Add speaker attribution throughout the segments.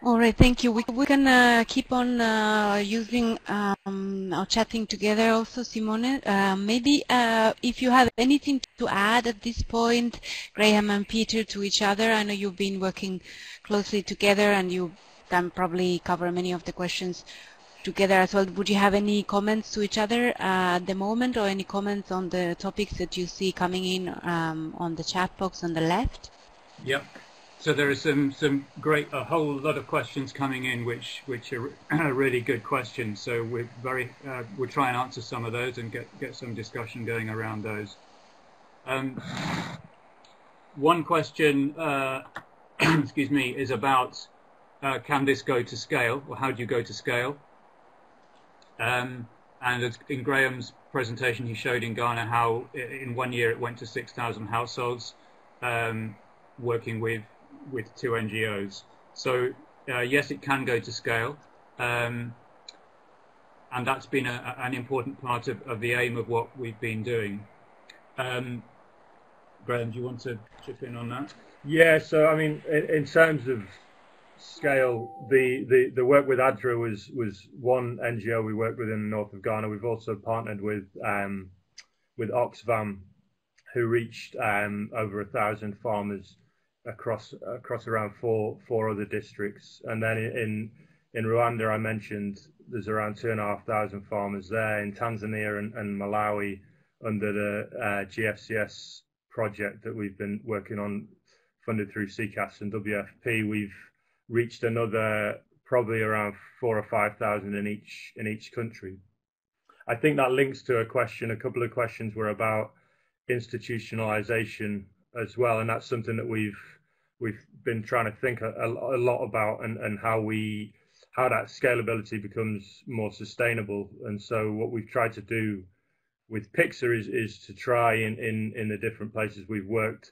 Speaker 1: All right, thank you. We can keep on using or chatting together also, Simone. Maybe if you have anything to add at this point, Graham and Peter, to each other. I know you've been working closely together and you can probably cover many of the questions together as well. Would you have any comments to each other at the moment, or any comments on the topics that you see coming in on the chat box on the left?
Speaker 2: Yep. So there are some great, a whole lot of questions coming in, which are really good questions. So we'll try and answer some of those and get some discussion going around those. One question, excuse me, is about can this go to scale, or how do you go to scale? And in Graham's presentation, he showed in Ghana how in 1 year it went to 6,000 households, working with 2 NGOs. So yes, it can go to scale, and that's been an important part of the aim of what we've been doing. Graham, do you want to chip in on that?
Speaker 3: Yeah, so I mean, in terms of scale, the work with ADRA was one NGO we worked with in the north of Ghana. We've also partnered with Oxfam, who reached over 1,000 farmers across around four other districts. And then in Rwanda, I mentioned there's around 2,500 farmers there. In Tanzania and Malawi, under the GFCS project that we've been working on, funded through CCAS and WFP, we've reached another probably around 4,000 or 5,000 in each country. I think that links to a couple of questions were about institutionalization as well, and that's something that we've been trying to think a lot about, and how that scalability becomes more sustainable. And so what we've tried to do with PICSA is to try in the different places we've worked,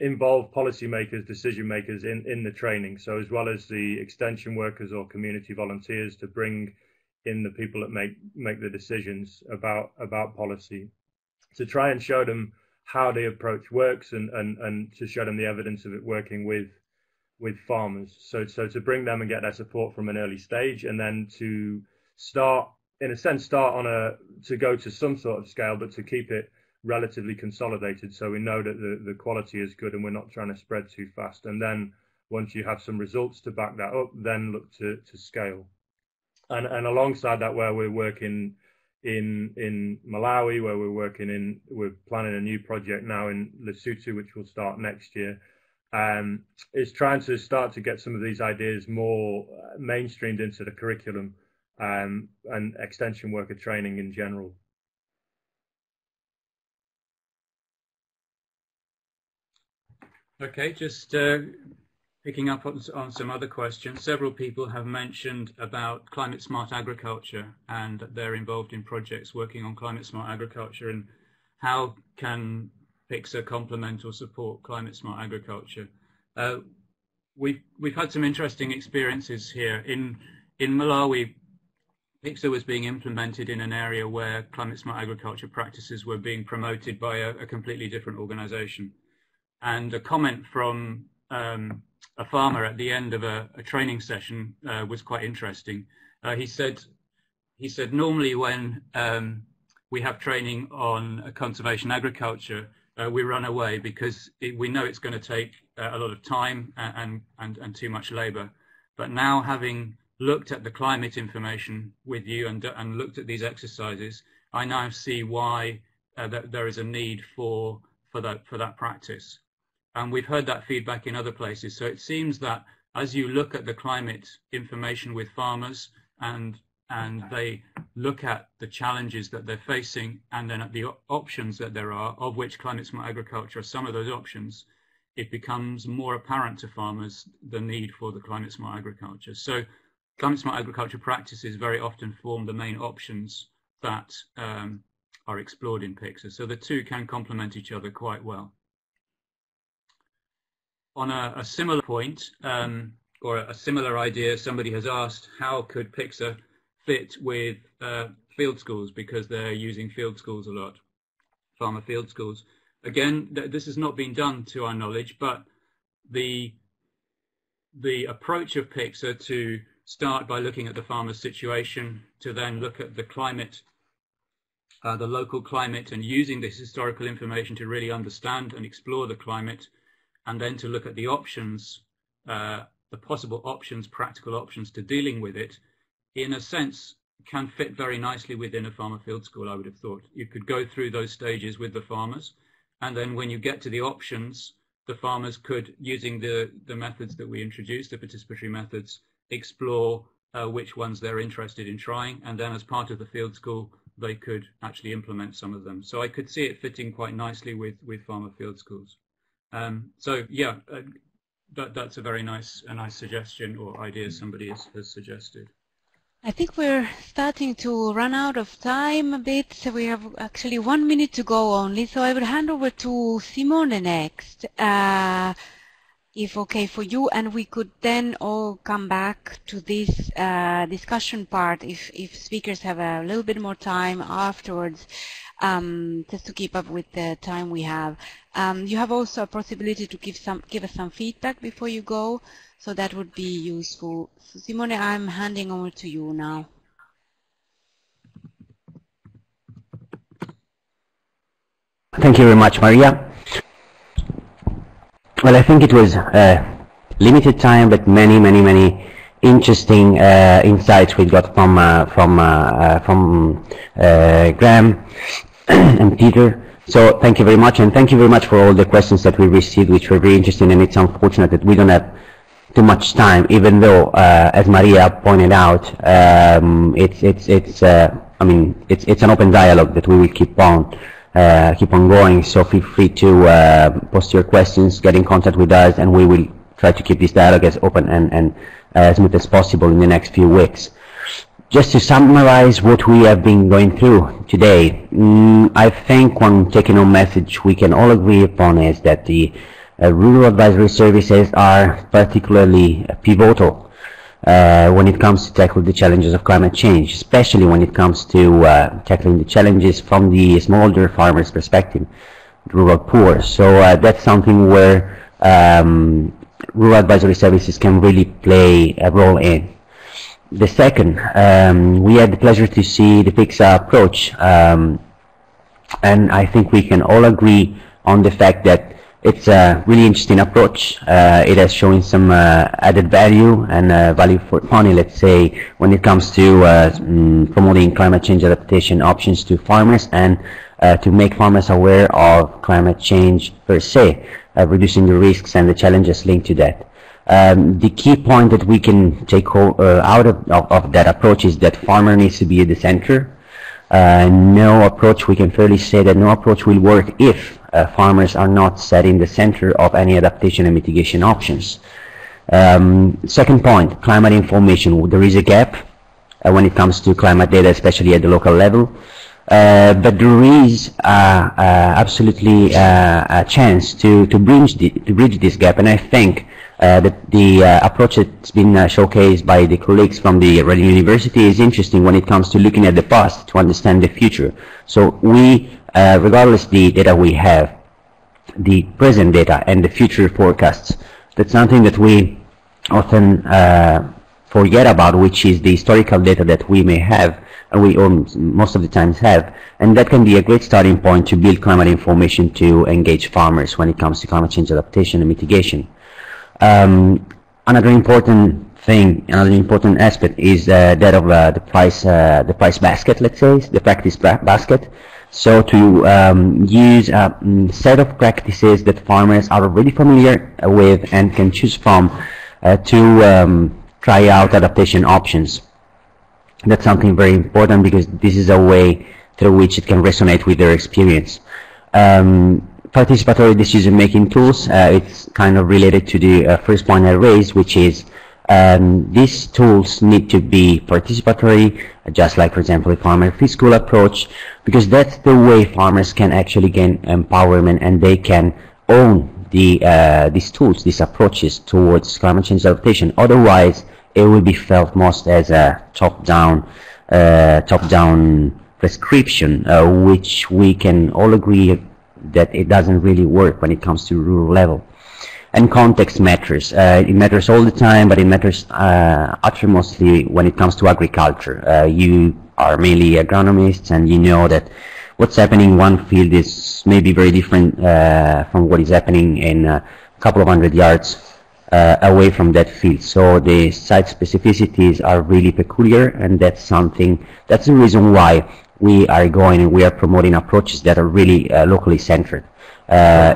Speaker 3: involve policymakers, decision makers in the training. So as well as the extension workers or community volunteers, to bring in the people that make the decisions about policy, to try and show them how the approach works, and to show them the evidence of it working with farmers. So to bring them and get their support from an early stage, and then to start to go to some sort of scale, but to keep it relatively consolidated, so we know that the quality is good and we're not trying to spread too fast. And then once you have some results to back that up, then look to scale. And alongside that, where we're working in Malawi, where we're planning a new project now in Lesotho, which will start next year, is trying to start to get some of these ideas more mainstreamed into the curriculum, and extension worker training in general.
Speaker 2: Okay, just picking up on some other questions. Several people have mentioned about climate smart agriculture, and they're involved in projects working on climate smart agriculture, and how can PICSA complement or support climate smart agriculture. We've had some interesting experiences here. In Malawi, PICSA was being implemented in an area where climate smart agriculture practices were being promoted by a completely different organization. And a comment from a farmer at the end of a training session was quite interesting. He said normally when we have training on conservation agriculture, we run away because we know it's going to take a lot of time and too much labor. But now, having looked at the climate information with you and looked at these exercises, I now see why that there is a need for that practice. And we've heard that feedback in other places. So it seems that as you look at the climate information with farmers, and they look at the challenges that they're facing, and then at the options that there are, of which climate smart agriculture are some of those options, it becomes more apparent to farmers the need for the climate smart agriculture. So climate smart agriculture practices very often form the main options that are explored in PICSA. So the two can complement each other quite well. On a similar point, or a similar idea, somebody has asked, how could PICSA fit with field schools, because they're using field schools a lot, farmer field schools. Again, this has not been done to our knowledge, but the the approach of PICSA to start by looking at the farmer's situation, to then look at the climate, the local climate, and using this historical information to really understand and explore the climate, and then to look at the options, the possible options, practical options to dealing with it, in a sense, can fit very nicely within a farmer field school, I would have thought. You could go through those stages with the farmers, and then when you get to the options, the farmers could, using the methods that we introduced, the participatory methods, explore which ones they're interested in trying, and then as part of the field school, they could actually implement some of them. So I could see it fitting quite nicely with farmer field schools. So yeah, that's a very nice suggestion or idea somebody has suggested.
Speaker 1: I think we're starting to run out of time a bit, so we have actually 1 minute to go only, so I will hand over to Simone next, if okay for you, and we could then all come back to this discussion part if speakers have a little bit more time afterwards, just to keep up with the time we have. You have also a possibility to give us some feedback before you go, so that would be useful. So Simone, I'm handing over to you now.
Speaker 4: Thank you very much, Maria. Well, I think it was limited time, but many interesting insights we got from Graham and Peter. So thank you very much, and thank you very much for all the questions that we received, which were very interesting. And it's unfortunate that we don't have too much time, even though, as Maria pointed out, I mean, it's an open dialogue that we will keep on going. So feel free to post your questions, get in contact with us, and we will try to keep this dialogue as open and as smooth as possible in the next few weeks. Just to summarize what we have been going through today, I think one take-home message we can all agree upon is that the rural advisory services are particularly pivotal when it comes to tackle the challenges of climate change, especially when it comes to tackling the challenges from the smallholder farmers' perspective, rural poor. So that's something where rural advisory services can really play a role in. The second, we had the pleasure to see the PICSA approach, and I think we can all agree on the fact that it's a really interesting approach. It has shown some added value and value for money, let's say, when it comes to promoting climate change adaptation options to farmers and to make farmers aware of climate change per se, reducing the risks and the challenges linked to that. The key point that we can take out of that approach is that farmer needs to be at the center. No approach, we can fairly say that no approach will work if farmers are not set in the center of any adaptation and mitigation options. Second point, climate information. There is a gap when it comes to climate data, especially at the local level. But there is absolutely a chance to bridge this gap, and I think that the approach that's been showcased by the colleagues from the Reading University is interesting when it comes to looking at the past to understand the future. So we, regardless the data we have, the present data and the future forecasts, that's something that we often forget about, which is the historical data that we may have, and we most of the times have, and that can be a great starting point to build climate information to engage farmers when it comes to climate change adaptation and mitigation. Another important thing, another important aspect is that of the price basket, let's say, the practice basket. So to use a set of practices that farmers are already familiar with and can choose from to try out adaptation options. That's something very important because this is a way through which it can resonate with their experience. Participatory decision-making tools, it's kind of related to the first point I raised, which is these tools need to be participatory, just like, for example, a farmer field school approach, because that's the way farmers can actually gain empowerment and they can own these tools, these approaches towards climate change adaptation. Otherwise, it will be felt most as a top-down prescription, which we can all agree that it doesn't really work when it comes to rural level. And context matters. It matters all the time, but it matters uttermostly when it comes to agriculture. You are mainly agronomists, and you know that what's happening in one field is maybe very different from what is happening in a couple of hundred yards away from that field. So the site specificities are really peculiar, and that's the reason why we are going and we are promoting approaches that are really locally centered.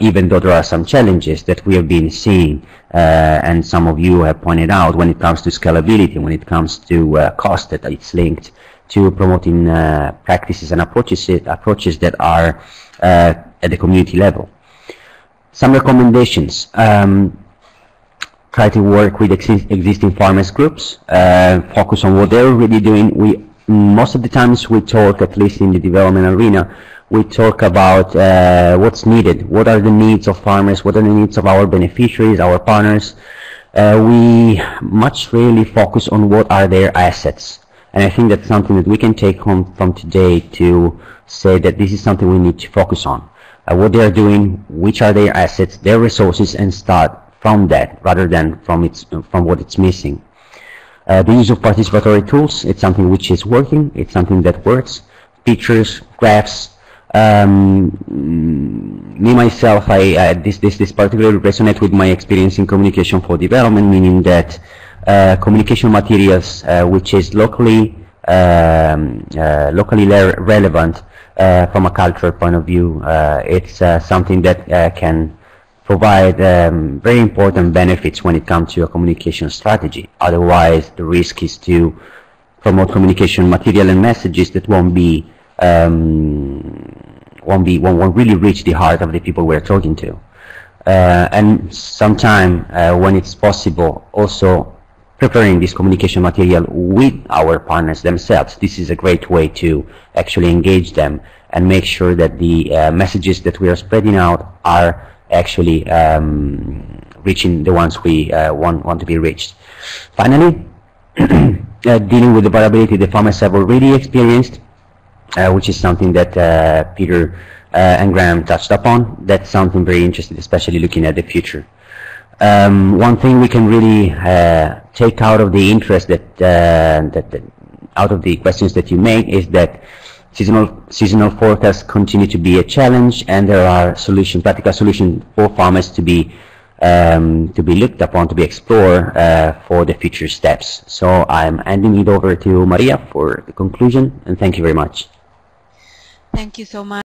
Speaker 4: Even though there are some challenges that we have been seeing, and some of you have pointed out when it comes to scalability, when it comes to cost, that it's linked to promoting practices and approaches that are at the community level. Some recommendations. Try to work with existing farmers groups, focus on what they're already doing. Most of the times we talk, at least in the development arena, we talk about what's needed, what are the needs of farmers, what are the needs of our beneficiaries, our partners. We much really focus on what are their assets. And I think that's something that we can take home from today to say that this is something we need to focus on. What they are doing, which are their assets, their resources, and start from that rather than from what it's missing. The use of participatory tools, it's something which is working, it's something that works. Pictures, graphs. Me myself, this particularly resonates with my experience in communication for development, meaning that communication materials which is locally relevant from a cultural point of view, it's something that can provide very important benefits when it comes to a communication strategy. Otherwise, the risk is to promote communication material and messages that won't really reach the heart of the people we're talking to. And sometime when it's possible, also preparing this communication material with our partners themselves. This is a great way to actually engage them and make sure that the messages that we are spreading out are actually reaching the ones we want to be reached. Finally, dealing with the variability the farmers have already experienced, which is something that Peter and Graham touched upon. That's something very interesting, especially looking at the future. One thing we can really take out of the interest out of the questions that you make is that seasonal forecasts continue to be a challenge, and there are practical solutions for farmers to be looked upon, to be explored for the future steps. So I'm handing it over to Maria for the conclusion, and thank you very much.
Speaker 1: Thank you so much.